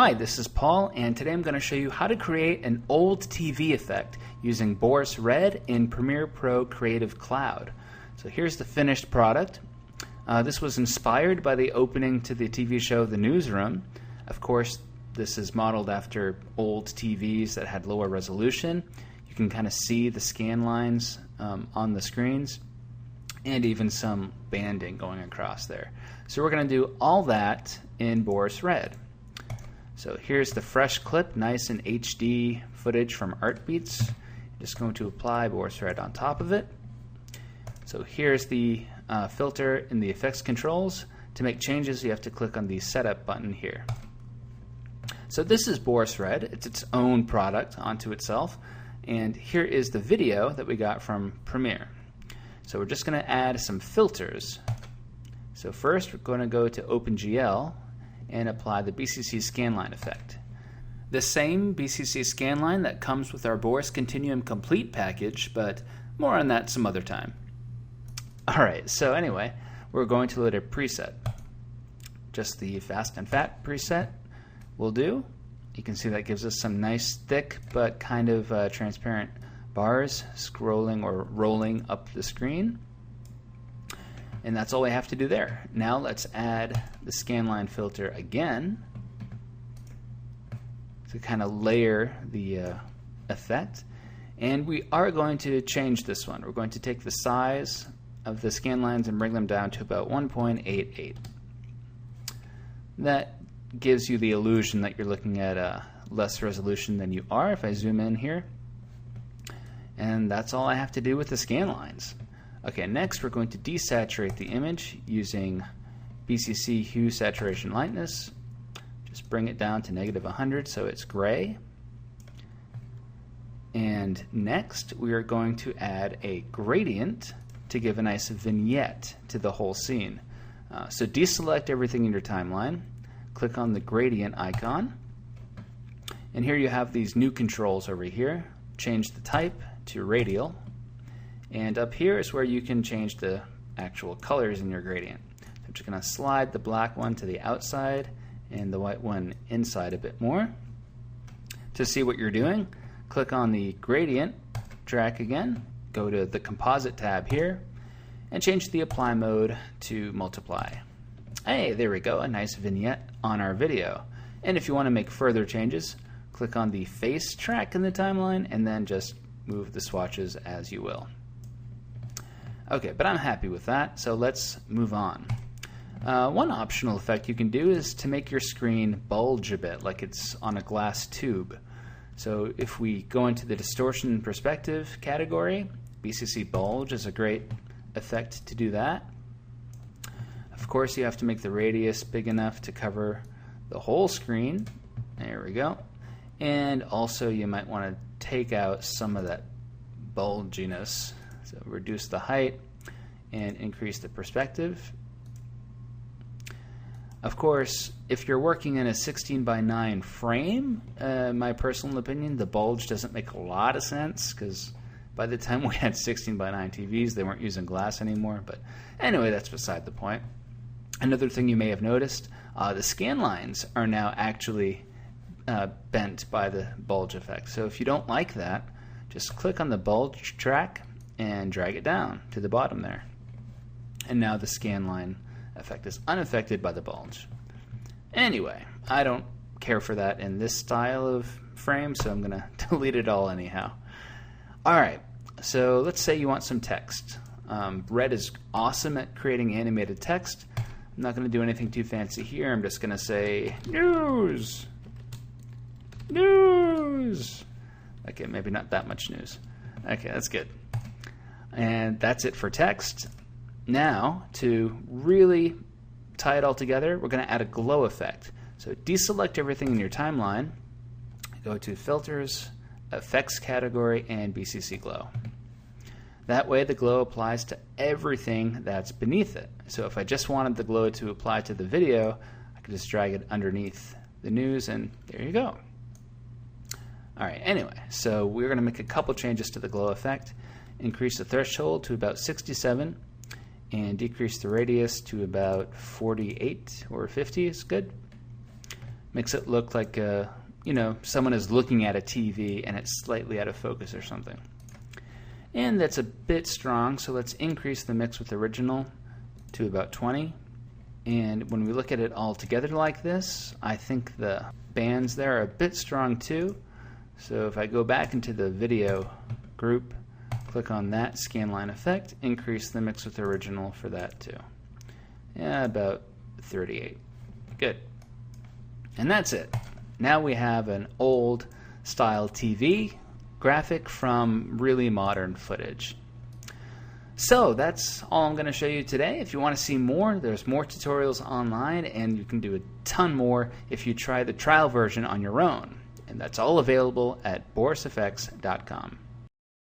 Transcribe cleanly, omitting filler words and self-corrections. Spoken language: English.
Hi, this is Paul, and today I'm going to show you how to create an old TV effect using Boris RED in Premiere Pro Creative Cloud. So here's the finished product. This was inspired by the opening to the TV show The Newsroom. Of course, this is modeled after old TVs that had lower resolution. You can kind of see the scan lines on the screens and even some banding going across there. So we're going to do all that in Boris RED. So here's the fresh clip, nice and HD footage from Artbeats. Just going to apply Boris RED on top of it. So here's the filter in the effects controls. To make changes, you have to click on the setup button here. So this is Boris RED. It's its own product onto itself. And here is the video that we got from Premiere. So we're just going to add some filters. So first we're going to go to OpenGL and apply the BCC Scanline effect. The same BCC Scanline that comes with our Boris Continuum Complete package, but more on that some other time. Alright, so anyway, we're going to load a preset. Just the Fast and Fat preset will do. You can see that gives us some nice thick but kind of transparent bars scrolling or rolling up the screen. And that's all we have to do there. Now let's add the Scanline filter again to kind of layer the effect. And we are going to change this one. We're going to take the size of the scan lines and bring them down to about 1.88. That gives you the illusion that you're looking at less resolution than you are if I zoom in here. And that's all I have to do with the scan lines. Okay, next we're going to desaturate the image using BCC Hue-Sat-Lightness. Just bring it down to -100 so it's gray. And next we are going to add a gradient to give a nice vignette to the whole scene. So deselect everything in your timeline, click on the gradient icon, and here you have these new controls over here. Change the type to radial. And up here is where you can change the actual colors in your gradient. So I'm just going to slide the black one to the outside and the white one inside a bit more. To see what you're doing, click on the gradient, drag again, go to the composite tab here, and change the apply mode to multiply. Hey, there we go, a nice vignette on our video. And if you want to make further changes, click on the face track in the timeline and then just move the swatches as you will. Okay, but I'm happy with that, so let's move on. One optional effect you can do is to make your screen bulge a bit, like it's on a glass tube. So if we go into the distortion perspective category, BCC Bulge is a great effect to do that. Of course, you have to make the radius big enough to cover the whole screen. There we go. And also you might want to take out some of that bulginess. So reduce the height and increase the perspective. Of course, if you're working in a 16:9 frame, my personal opinion, the bulge doesn't make a lot of sense because by the time we had 16:9 TVs, they weren't using glass anymore. But anyway, that's beside the point. Another thing you may have noticed, the scan lines are now actually bent by the bulge effect. So if you don't like that, just click on the bulge track and drag it down to the bottom there. And now the scan line effect is unaffected by the bulge. Anyway, I don't care for that in this style of frame, so I'm going to delete it all anyhow. Alright, so let's say you want some text. RED is awesome at creating animated text. I'm not going to do anything too fancy here. I'm just going to say news. News. Okay, maybe not that much news. Okay, that's good. And that's it for text. Now, to really tie it all together, we're going to add a glow effect. So deselect everything in your timeline, go to Filters, Effects category, and BCC Glow. That way the glow applies to everything that's beneath it. So if I just wanted the glow to apply to the video, I could just drag it underneath the news and there you go. Alright, anyway, so we're going to make a couple changes to the glow effect. Increase the threshold to about 67 and decrease the radius to about 48 or 50 is good. Makes it look like someone is looking at a TV and it's slightly out of focus or something. And that's a bit strong, so let's increase the mix with original to about 20. And when we look at it all together like this, I think the bands there are a bit strong too. So if I go back into the video group, click on that scanline effect, increase the mix with original for that too. Yeah, about 38. Good. And that's it. Now we have an old style TV graphic from really modern footage. So that's all I'm going to show you today. If you want to see more, there's more tutorials online, and you can do a ton more if you try the trial version on your own. And that's all available at borisfx.com.